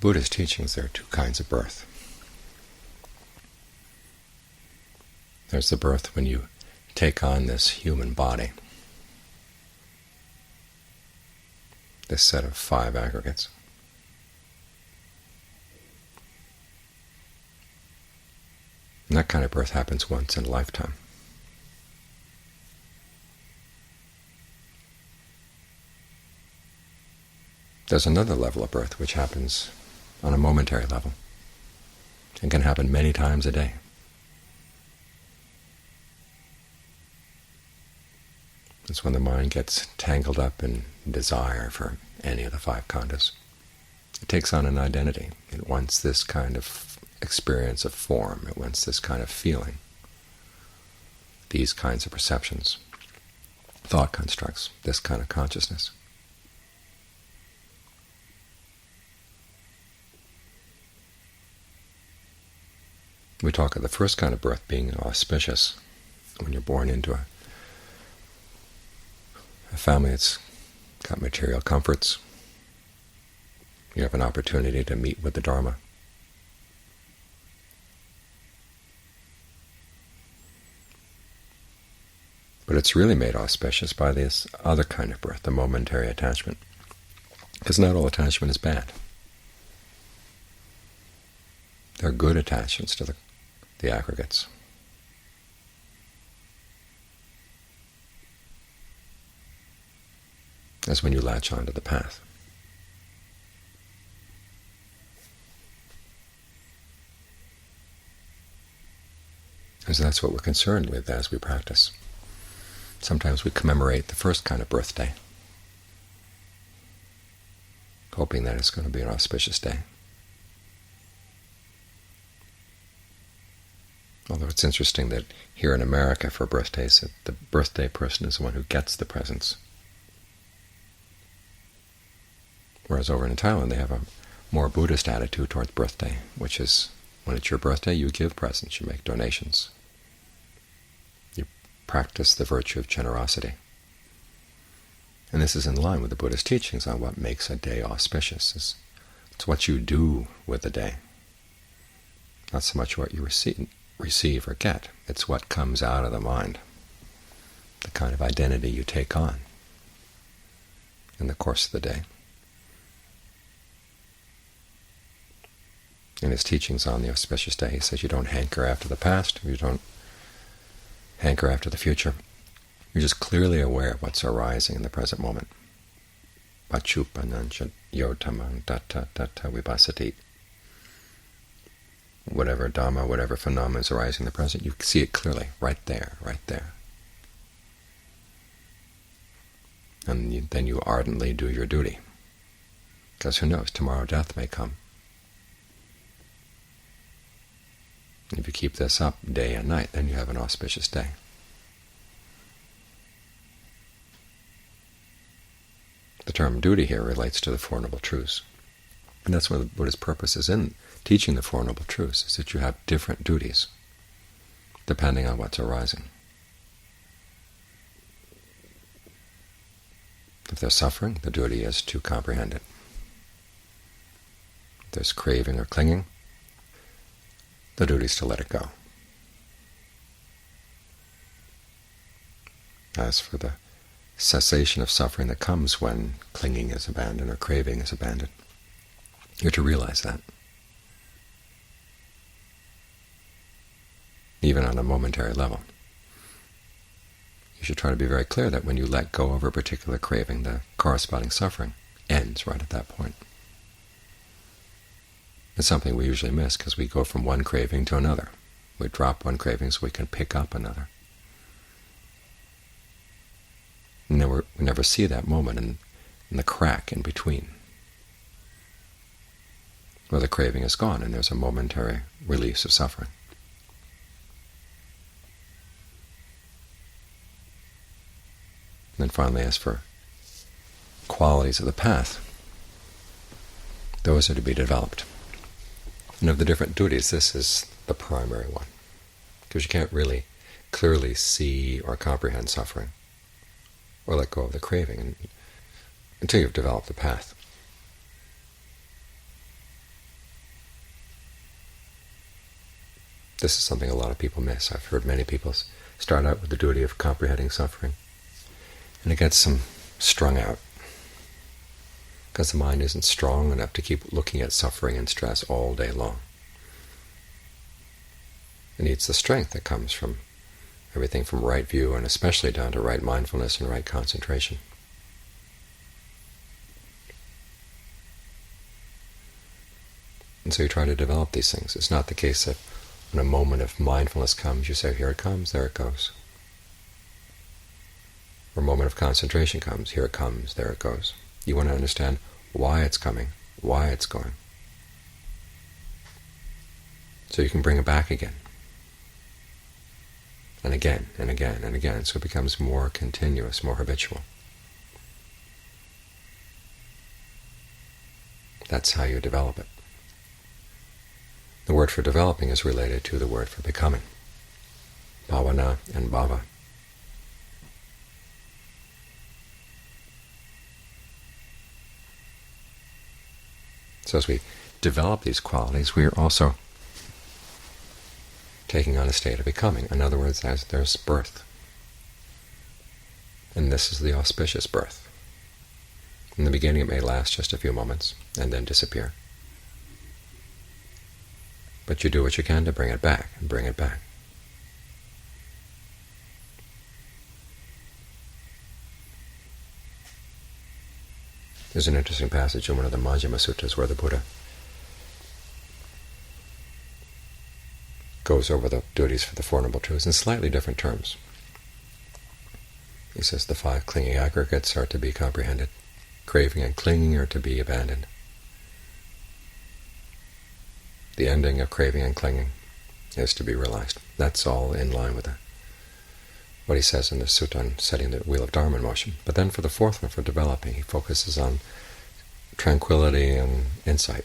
Buddhist teachings, there are two kinds of birth. There's the birth when you take on this human body, this set of 5 aggregates. And that kind of birth happens once in a lifetime. There's another level of birth which happens on a momentary level and can happen many times a day. It's when the mind gets tangled up in desire for any of the 5 khandhas. It takes on an identity. It wants this kind of experience of form. It wants this kind of feeling, these kinds of perceptions, thought constructs, this kind of consciousness. We talk of the first kind of birth being auspicious, when you're born into a family that's got material comforts. You have an opportunity to meet with the Dharma. But it's really made auspicious by this other kind of birth, the momentary attachment. Because not all attachment is bad. There are good attachments to the aggregates. That's when you latch onto the path. And so that's what we're concerned with as we practice. Sometimes we commemorate the first kind of birthday, hoping that it's going to be an auspicious day. Although it's interesting that here in America for birthdays, the birthday person is the one who gets the presents. Whereas over in Thailand they have a more Buddhist attitude towards birthday, which is when it's your birthday you give presents, you make donations. You practice the virtue of generosity. And this is in line with the Buddhist teachings on what makes a day auspicious. It's what you do with the day, not so much what you receive or get. It's what comes out of the mind, the kind of identity you take on in the course of the day. In his teachings on the auspicious day, he says you don't hanker after the past, you don't hanker after the future. You're just clearly aware of what's arising in the present moment. Pachupanancha yotamang datta datta vibhasati. Whatever Dhamma, whatever phenomena is arising in the present, you see it clearly, right there, right there. And then you ardently do your duty. Because who knows, tomorrow death may come. If you keep this up day and night, then you have an auspicious day. The term duty here relates to the Four Noble Truths. And that's one of the Buddha's purposes in teaching the Four Noble Truths, is that you have different duties depending on what's arising. If there's suffering, the duty is to comprehend it. If there's craving or clinging, the duty is to let it go. As for the cessation of suffering that comes when clinging is abandoned or craving is abandoned, you're to realize that, even on a momentary level. You should try to be very clear that when you let go of a particular craving, the corresponding suffering ends right at that point. It's something we usually miss because we go from one craving to another. We drop one craving so we can pick up another. And then we never see that moment in the crack in between, where the craving is gone and there's a momentary release of suffering. And then finally, as for qualities of the path, those are to be developed. And of the different duties, this is the primary one, because you can't really clearly see or comprehend suffering or let go of the craving until you've developed the path. This is something a lot of people miss. I've heard many people start out with the duty of comprehending suffering, and it gets them strung out, because the mind isn't strong enough to keep looking at suffering and stress all day long. It needs the strength that comes from everything from right view, and especially down to right mindfulness and right concentration. And so you try to develop these things. It's not the case that when a moment of mindfulness comes, you say, here it comes, there it goes. Or a moment of concentration comes, here it comes, there it goes. You want to understand why it's coming, why it's going, so you can bring it back again, and again, and again, and again, so it becomes more continuous, more habitual. That's how you develop it. The word for developing is related to the word for becoming, bhavana and bhava. So as we develop these qualities, we are also taking on a state of becoming. In other words, as there's birth. And this is the auspicious birth. In the beginning it may last just a few moments and then disappear. But you do what you can to bring it back and bring it back. There's an interesting passage in one of the Majjhima Suttas where the Buddha goes over the duties for the Four Noble Truths in slightly different terms. He says the 5 clinging aggregates are to be comprehended, craving and clinging are to be abandoned. The ending of craving and clinging is to be realized. That's all in line with what he says in the sutta on setting the wheel of Dharma in motion. But then for the fourth one, for developing, he focuses on tranquility and insight,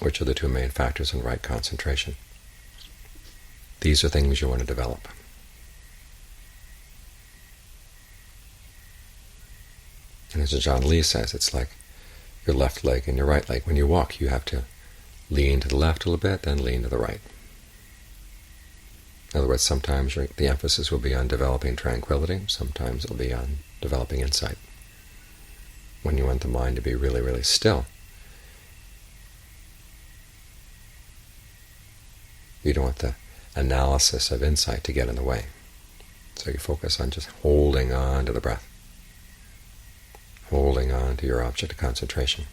which are the 2 main factors in right concentration. These are things you want to develop. And as John Lee says, it's like your left leg and your right leg. When you walk, you have to lean to the left a little bit, then lean to the right. In other words, sometimes the emphasis will be on developing tranquility, sometimes it will be on developing insight. When you want the mind to be really, really still, you don't want the analysis of insight to get in the way. So you focus on just holding on to the breath, holding on to your object of concentration,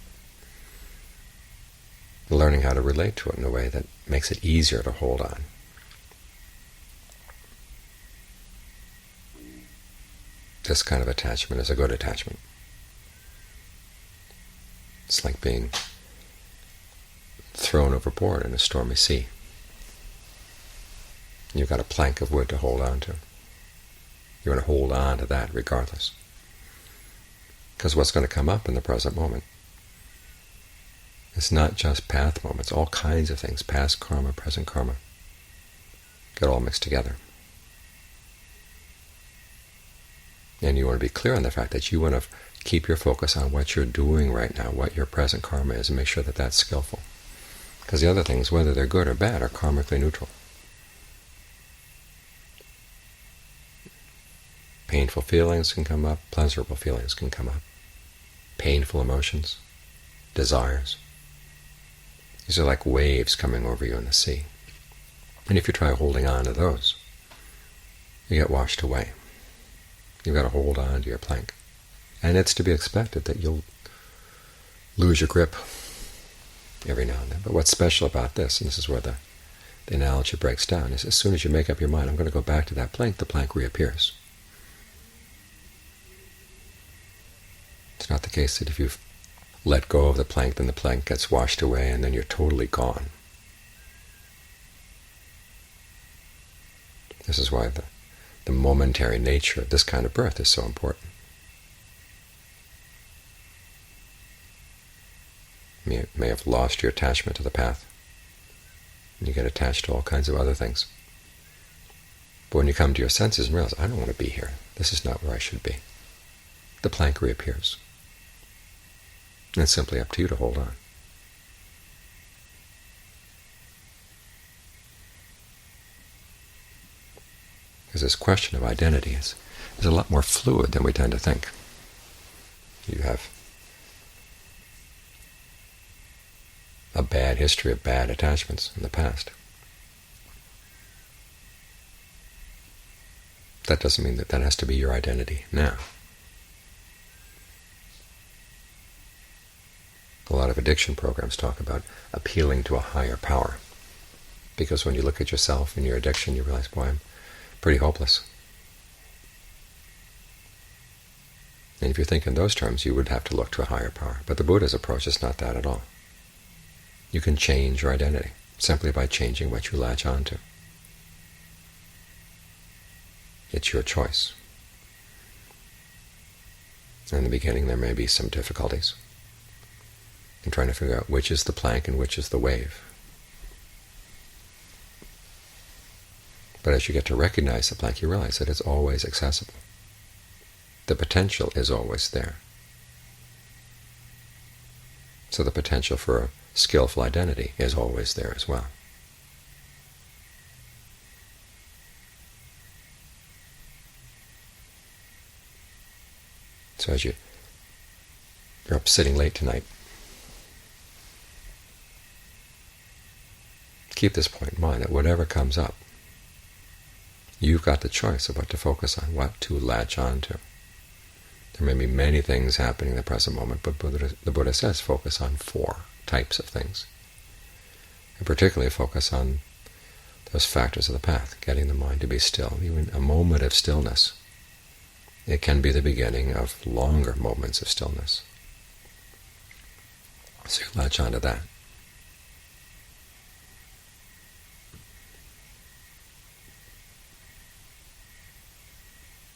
learning how to relate to it in a way that makes it easier to hold on. This kind of attachment is a good attachment. It's like being thrown overboard in a stormy sea. You've got a plank of wood to hold on to. You want to hold on to that regardless. Because what's going to come up in the present moment is not just path moments, all kinds of things, past karma, present karma, get all mixed together. And you want to be clear on the fact that you want to keep your focus on what you're doing right now, what your present karma is, and make sure that that's skillful. Because the other things, whether they're good or bad, are karmically neutral. Painful feelings can come up, pleasurable feelings can come up. Painful emotions, desires. These are like waves coming over you in the sea. And if you try holding on to those, you get washed away. You've got to hold on to your plank. And it's to be expected that you'll lose your grip every now and then. But what's special about this, and this is where the analogy breaks down, is as soon as you make up your mind, I'm going to go back to that plank, the plank reappears. It's not the case that if you've let go of the plank, then the plank gets washed away and then you're totally gone. This is why the momentary nature of this kind of birth is so important. You may have lost your attachment to the path, and you get attached to all kinds of other things. But when you come to your senses and realize, I don't want to be here, this is not where I should be, the plank reappears. And it's simply up to you to hold on. Because this question of identity is a lot more fluid than we tend to think. You have a bad history of bad attachments in the past. That doesn't mean that that has to be your identity now. A lot of addiction programs talk about appealing to a higher power, because when you look at yourself and your addiction, you realize, boy, I'm pretty hopeless. And if you think in those terms, you would have to look to a higher power. But the Buddha's approach is not that at all. You can change your identity simply by changing what you latch onto. It's your choice. In the beginning, there may be some difficulties in trying to figure out which is the plank and which is the wave. But as you get to recognize the plank, you realize that it's always accessible. The potential is always there. So the potential for a skillful identity is always there as well. So as you're up sitting late tonight, keep this point in mind, that whatever comes up, you've got the choice of what to focus on, what to latch on to. There may be many things happening in the present moment, but the Buddha says focus on 4 types of things. And particularly focus on those factors of the path, getting the mind to be still. Even a moment of stillness, it can be the beginning of longer moments of stillness. So you latch on to that.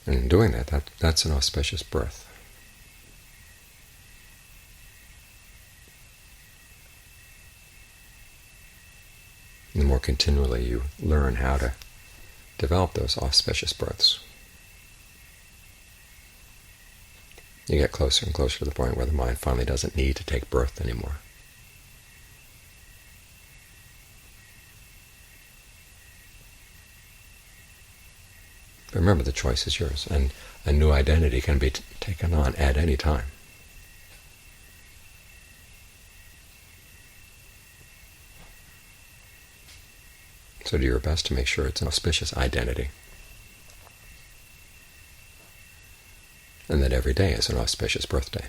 And in doing that, that's an auspicious birth. And the more continually you learn how to develop those auspicious births, you get closer and closer to the point where the mind finally doesn't need to take birth anymore. But remember, the choice is yours, and a new identity can be taken on at any time. So do your best to make sure it's an auspicious identity, and that every day is an auspicious birthday.